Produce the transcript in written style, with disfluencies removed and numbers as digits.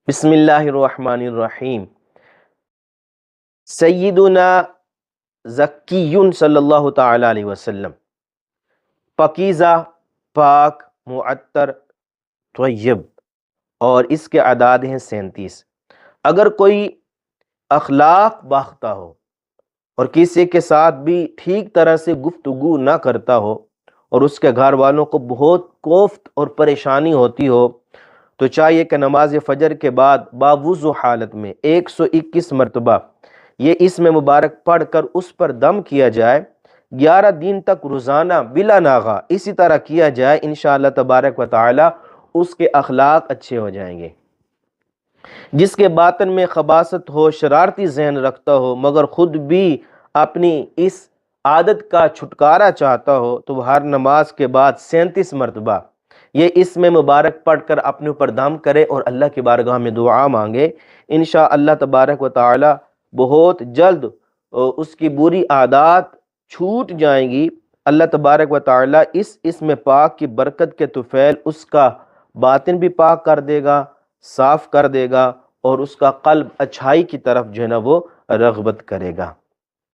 بسم اللہ الرحمن الرحیم۔ سیدنا زکی صلی اللہ تعالی علیہ وسلم پاکیزہ، پاک، معطر، طیب، اور اس کے اعداد ہیں 37۔ اگر کوئی اخلاق باختہ ہو اور کسی کے ساتھ بھی ٹھیک طرح سے گفتگو نہ کرتا ہو اور اس کے گھر والوں کو بہت کوفت اور پریشانی ہوتی ہو، تو چاہیے کہ نماز فجر کے بعد باوضو حالت میں 121 مرتبہ یہ اسم مبارک پڑھ کر اس پر دم کیا جائے، 11 دن تک روزانہ بلا ناغہ اسی طرح کیا جائے، انشاءاللہ تبارک و تعالی اس کے اخلاق اچھے ہو جائیں گے۔ جس کے باطن میں خباثت ہو، شرارتی ذہن رکھتا ہو، مگر خود بھی اپنی اس عادت کا چھٹکارا چاہتا ہو، تو وہ ہر نماز کے بعد 37 مرتبہ یہ اسم مبارک پڑھ کر اپنے اوپر دم کرے اور اللہ کی بارگاہ میں دعا مانگے، انشاءاللہ تبارک و تعالی بہت جلد اس کی بری عادات چھوٹ جائیں گی۔ اللہ تبارک و تعالی اس اسم پاک کی برکت کے طفیل اس کا باطن بھی پاک کر دے گا، صاف کر دے گا، اور اس کا قلب اچھائی کی طرف جو ہے نا وہ رغبت کرے گا۔